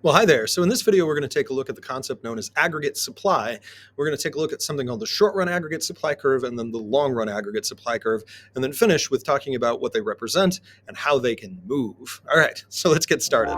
Well, hi there. So in this video, we're going to take a look at the concept known as aggregate supply. We're going to take a look at something called the short run aggregate supply curve and then the long run aggregate supply curve, and then finish with talking about what they represent and how they can move. All right, so let's get started.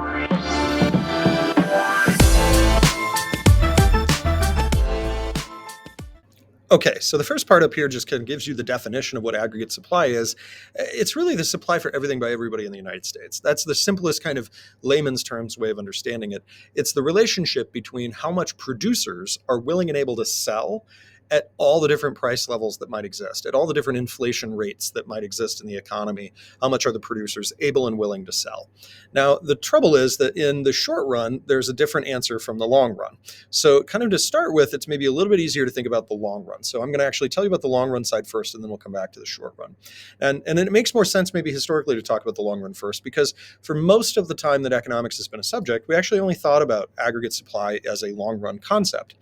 Okay, so the first part up here just kind of gives you the definition of what aggregate supply is. It's really the supply for everything by everybody in the United States. That's the simplest kind of layman's terms way of understanding it. It's the relationship between how much producers are willing and able to sell at all the different price levels that might exist, at all the different inflation rates that might exist in the economy. How much are the producers able and willing to sell? Now, the trouble is that in the short run, there's a different answer from the long run. So, kind of to start with, it's maybe a little bit easier to think about the long run. So, I'm going to actually tell you about the long run side first, and then we'll come back to the short run. And it makes more sense, maybe historically, to talk about the long run first, because for most of the time that economics has been a subject, we actually only thought about aggregate supply as a long run concept.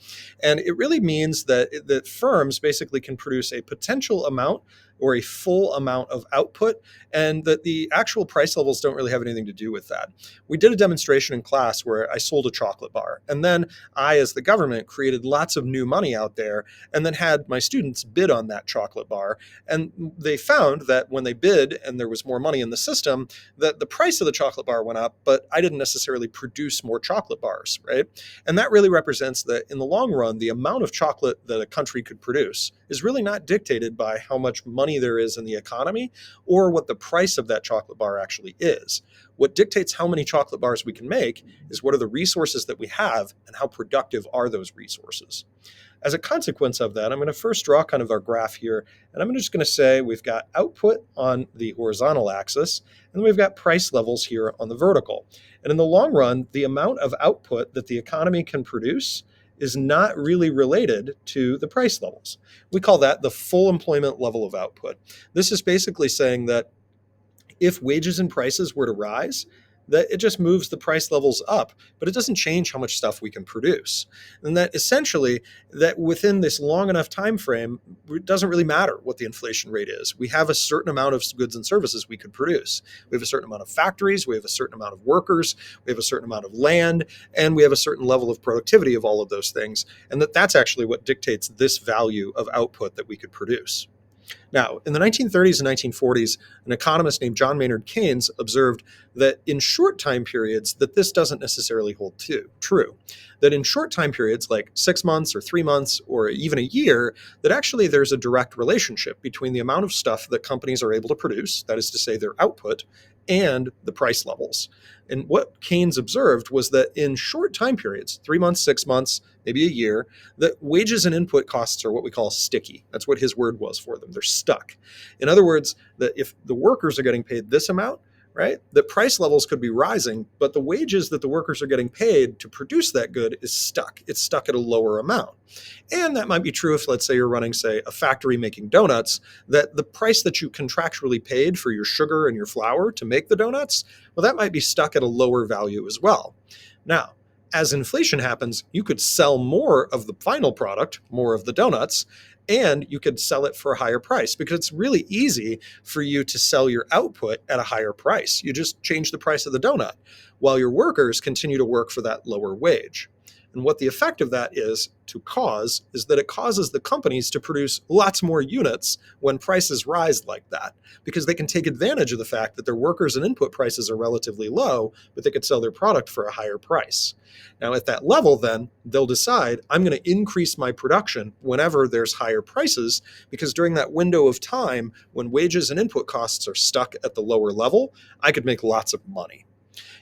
And it really means that firms basically can produce a potential amount or a full amount of output, and that the actual price levels don't really have anything to do with that. We did a demonstration in class where I sold a chocolate bar, and then I, as the government, created lots of new money out there, and then had my students bid on that chocolate bar. And they found that when they bid and there was more money in the system, that the price of the chocolate bar went up, but I didn't necessarily produce more chocolate bars, right? And that really represents that in the long run, the amount of chocolate that a country could produce is really not dictated by how much money there is in the economy or what the price of that chocolate bar actually is. What dictates how many chocolate bars we can make is what are the resources that we have and how productive are those resources. As a consequence of that, I'm going to first draw kind of our graph here, and I'm just going to say we've got output on the horizontal axis, and then we've got price levels here on the vertical. And in the long run, the amount of output that the economy can produce is not really related to the price levels. We call that the full employment level of output. This is basically saying that if wages and prices were to rise, that it just moves the price levels up, but it doesn't change how much stuff we can produce. And that essentially, that within this long enough time frame, it doesn't really matter what the inflation rate is. We have a certain amount of goods and services we could produce. We have a certain amount of factories, we have a certain amount of workers, we have a certain amount of land, and we have a certain level of productivity of all of those things. And that's actually what dictates this value of output that we could produce. Now, in the 1930s and 1940s, an economist named John Maynard Keynes observed that in short time periods, that this doesn't necessarily hold true. That in short time periods, like 6 months or 3 months or even a year, that actually there's a direct relationship between the amount of stuff that companies are able to produce, that is to say their output, and the price levels. And what Keynes observed was that in short time periods, 3 months, 6 months, maybe a year, that wages and input costs are what we call sticky. That's what his word was for them. They're stuck. In other words, that if the workers are getting paid this amount, right, the price levels could be rising, but the wages that the workers are getting paid to produce that good is stuck. It's stuck at a lower amount. And that might be true if, let's say, you're running, say, a factory making donuts, that the price that you contractually paid for your sugar and your flour to make the donuts, well, that might be stuck at a lower value as well. Now, as inflation happens, you could sell more of the final product, more of the donuts, and you could sell it for a higher price because it's really easy for you to sell your output at a higher price. You just change the price of the donut while your workers continue to work for that lower wage. And what the effect of that is that it causes the companies to produce lots more units when prices rise like that, because they can take advantage of the fact that their workers and input prices are relatively low, but they could sell their product for a higher price. Now, at that level, then, they'll decide, I'm going to increase my production whenever there's higher prices, because during that window of time when wages and input costs are stuck at the lower level, I could make lots of money.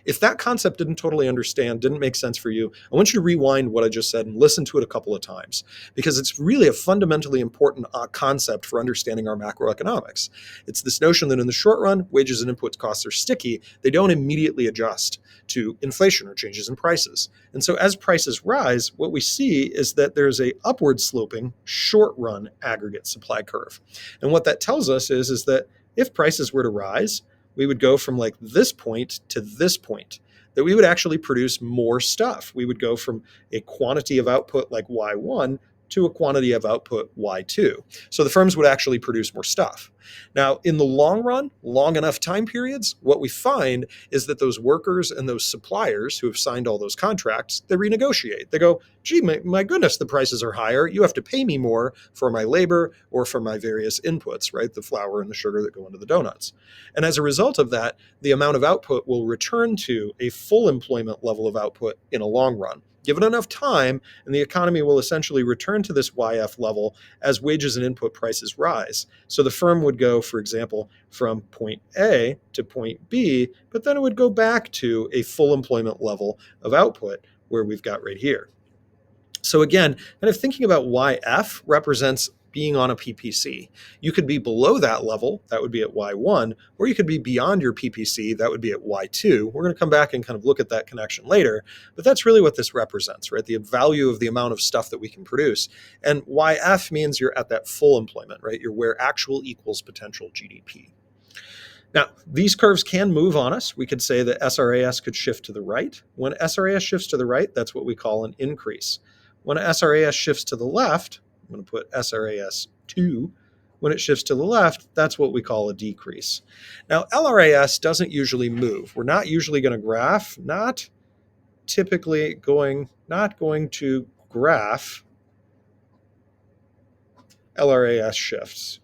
If that concept didn't make sense for you, I want you to rewind what I just said and listen to it a couple of times, because it's really a fundamentally important concept for understanding our macroeconomics. It's this notion that in the short run, wages and input costs are sticky. They don't immediately adjust to inflation or changes in prices. And so as prices rise, what we see is that there's a upward sloping short run aggregate supply curve. And what that tells us is that if prices were to rise, we would go from like this point to this point, that we would actually produce more stuff. We would go from a quantity of output like Y1 to a quantity of output Y2. So the firms would actually produce more stuff. Now, in the long run, long enough time periods, what we find is that those workers and those suppliers who have signed all those contracts, they renegotiate. They go, gee, my goodness, the prices are higher. You have to pay me more for my labor or for my various inputs, right? The flour and the sugar that go into the donuts. And as a result of that, the amount of output will return to a full employment level of output in a long run. Given enough time, and the economy will essentially return to this YF level as wages and input prices rise. So the firm would go, for example, from point A to point B, but then it would go back to a full employment level of output where we've got right here. So again, kind of thinking about why F represents being on a PPC. You could be below that level, that would be at Y1, or you could be beyond your PPC, that would be at Y2. We're going to come back and kind of look at that connection later, but that's really what this represents, right? The value of the amount of stuff that we can produce. And YF means you're at that full employment, right? You're where actual equals potential GDP. Now, these curves can move on us. We could say that SRAS could shift to the right. When SRAS shifts to the right, that's what we call an increase. When SRAS shifts to the left, I'm going to put SRAS 2. When it shifts to the left, that's what we call a decrease. Now, LRAS doesn't usually move. We're not usually going to graph, not going to graph LRAS shifts.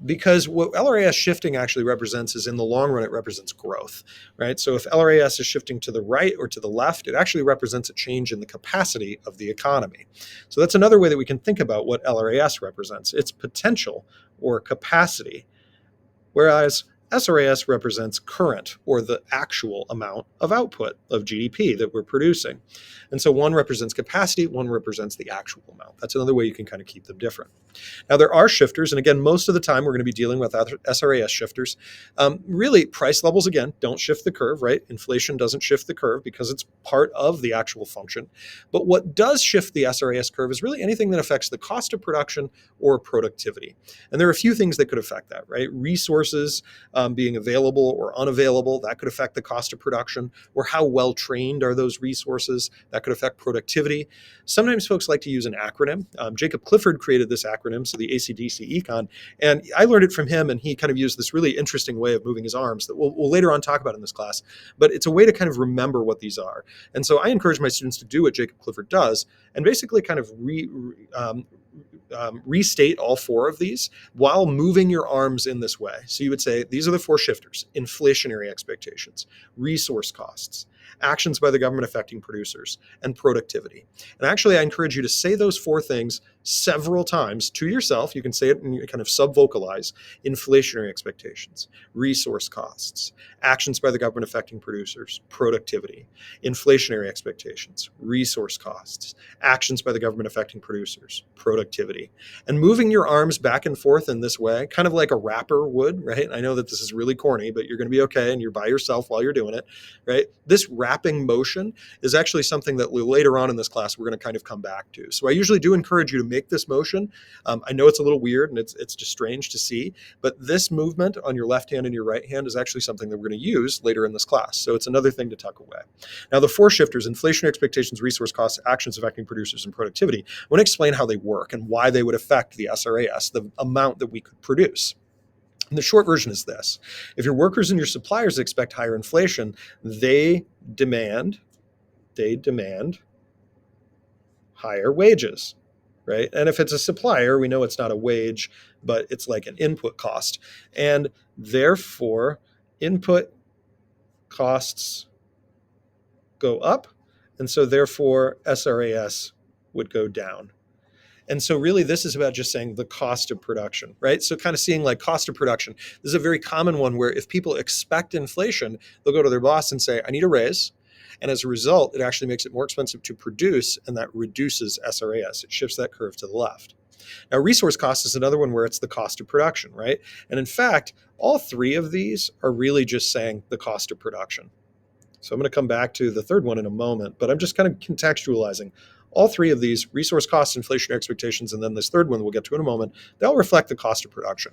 Because what LRAS shifting actually represents is in the long run, it represents growth, right? So if LRAS is shifting to the right or to the left, it actually represents a change in the capacity of the economy. So that's another way that we can think about what LRAS represents. It's potential or capacity, whereas SRAS represents current or the actual amount of output of GDP that we're producing. And so one represents capacity, one represents the actual amount. That's another way you can kind of keep them different. Now, there are shifters, and again, most of the time we're going to be dealing with SRAS shifters. Really, price levels, again, don't shift the curve, right? Inflation doesn't shift the curve because it's part of the actual function. But what does shift the SRAS curve is really anything that affects the cost of production or productivity. And there are a few things that could affect that, right? Resources being available or unavailable, that could affect the cost of production, or how well trained are those resources, that could affect productivity. Sometimes folks like to use an acronym. Jacob Clifford created this acronym, so the ACDC Econ, and I learned it from him, and he kind of used this really interesting way of moving his arms that we'll later on talk about in this class, but it's a way to kind of remember what these are. And so I encourage my students to do what Jacob Clifford does and basically kind of restate all four of these while moving your arms in this way. So you would say, these are the four shifters: inflationary expectations, resource costs, actions by the government affecting producers, and productivity. And actually, I encourage you to say those four things several times to yourself. You can say it and you kind of sub-vocalize: inflationary expectations, resource costs, actions by the government affecting producers, productivity, inflationary expectations, resource costs, actions by the government affecting producers, productivity. And moving your arms back and forth in this way, kind of like a rapper would, right? I know that this is really corny, but you're going to be okay, and you're by yourself while you're doing it, right? This rapping motion is actually something that later on in this class we're going to kind of come back to. So I usually do encourage you to make this motion. I know it's a little weird and it's just strange to see, but this movement on your left hand and your right hand is actually something that we're going to use later in this class. So it's another thing to tuck away. Now, the four shifters: inflation expectations, resource costs, actions affecting producers, and productivity. I want to explain how they work and why they would affect the SRAS, the amount that we could produce. And the short version is this: if your workers and your suppliers expect higher inflation, they demand higher wages, right? And if it's a supplier, we know it's not a wage, but it's like an input cost. And therefore, input costs go up. And so therefore, SRAS would go down. And so really this is about just saying the cost of production, right? So kind of seeing like cost of production. This is a very common one where if people expect inflation, they'll go to their boss and say, I need a raise. And as a result, it actually makes it more expensive to produce, and that reduces SRAS. It shifts that curve to the left. Now, resource cost is another one where it's the cost of production, right? And in fact, all three of these are really just saying the cost of production. So I'm going to come back to the third one in a moment, but I'm just kind of contextualizing. All three of these, resource costs, inflationary expectations, and then this third one we'll get to in a moment, they all reflect the cost of production.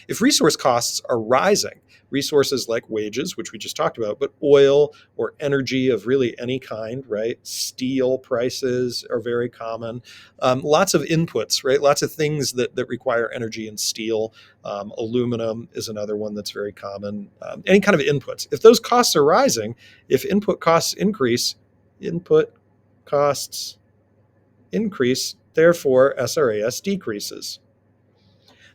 If resource costs are rising, resources like wages, which we just talked about, but oil or energy of really any kind, right? Steel prices are very common. Lots of inputs, right? Lots of things that require energy and steel. Aluminum is another one that's very common. Any kind of inputs. If those costs are rising, if input costs increase, input costs increase, therefore SRAS decreases.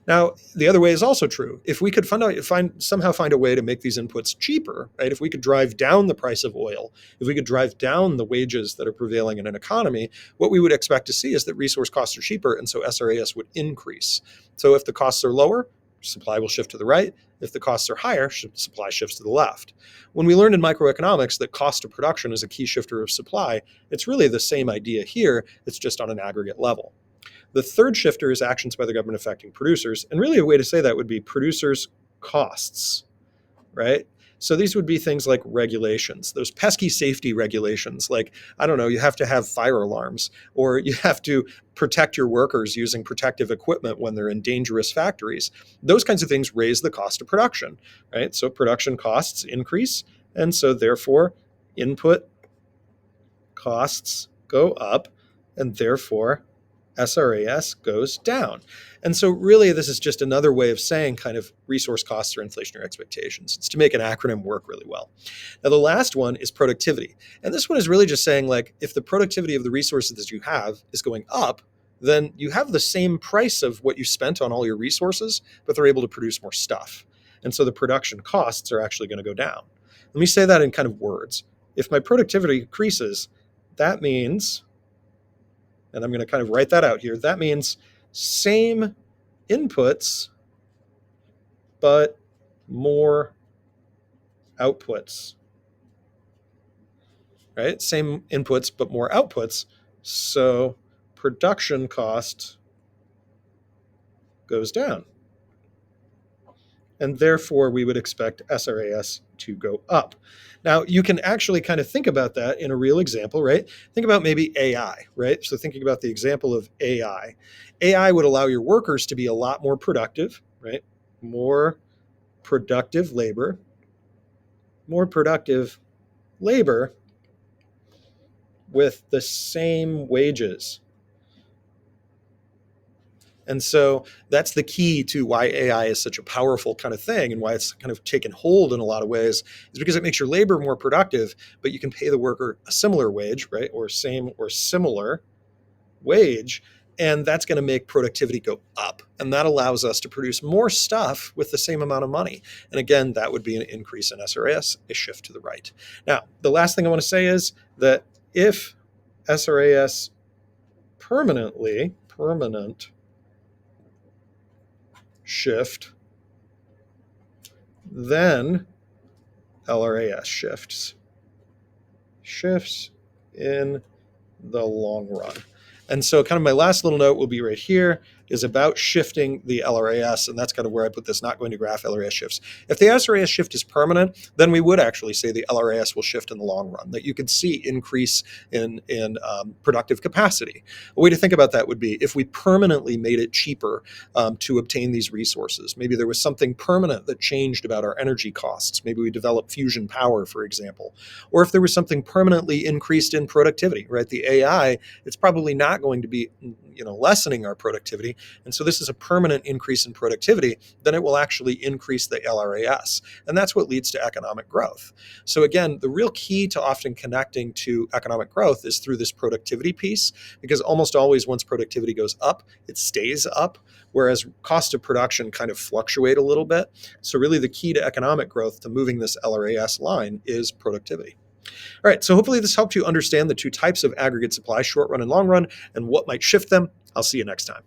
Now, the other way is also true. If we could somehow find a way to make these inputs cheaper, right? If we could drive down the price of oil, if we could drive down the wages that are prevailing in an economy, what we would expect to see is that resource costs are cheaper, and so SRAS would increase. So if the costs are lower, supply will shift to the right. If the costs are higher, supply shifts to the left. When we learned in microeconomics that cost of production is a key shifter of supply, it's really the same idea here. It's just on an aggregate level. The third shifter is actions by the government affecting producers. And really a way to say that would be producers' costs, right? So these would be things like regulations, those pesky safety regulations, like, I don't know, you have to have fire alarms, or you have to protect your workers using protective equipment when they're in dangerous factories. Those kinds of things raise the cost of production, right? So production costs increase, and so therefore input costs go up, and therefore SRAS goes down. And so really this is just another way of saying kind of resource costs or inflationary expectations. It's to make an acronym work really well. Now the last one is productivity. And this one is really just saying, like, if the productivity of the resources that you have is going up, then you have the same price of what you spent on all your resources, but they're able to produce more stuff. And so the production costs are actually going to go down. Let me say that in kind of words. If my productivity increases, that means, and I'm going to kind of write that out here, that means same inputs, but more outputs, right? Same inputs, but more outputs. So production cost goes down. And therefore we would expect SRAS to go up. Now, you can actually kind of think about that in a real example, right? Think about maybe AI, right? So thinking about the example of AI. AI would allow your workers to be a lot more productive, right? More productive labor with the same wages. And so that's the key to why AI is such a powerful kind of thing, and why it's kind of taken hold in a lot of ways, is because it makes your labor more productive, but you can pay the worker a similar wage, right? Or same or similar wage. And that's going to make productivity go up. And that allows us to produce more stuff with the same amount of money. And again, that would be an increase in SRAS, a shift to the right. Now, the last thing I want to say is that if SRAS permanent shift, then LRAS shifts in the long run. And so kind of my last little note will be right here, is about shifting the LRAS, and that's kind of where I put this not going to graph LRAS shifts. If the SRAS shift is permanent, then we would actually say the LRAS will shift in the long run, that you could see increase in productive capacity. A way to think about that would be if we permanently made it cheaper to obtain these resources. Maybe there was something permanent that changed about our energy costs. Maybe we developed fusion power, for example. Or if there was something permanently increased in productivity, right? The AI, it's probably not going to be lessening our productivity. And so this is a permanent increase in productivity, then it will actually increase the LRAS. And that's what leads to economic growth. So again, the real key to often connecting to economic growth is through this productivity piece, because almost always once productivity goes up, it stays up, whereas cost of production kind of fluctuate a little bit. So really the key to economic growth, to moving this LRAS line, is productivity. All right, so hopefully this helped you understand the two types of aggregate supply, short run and long run, and what might shift them. I'll see you next time.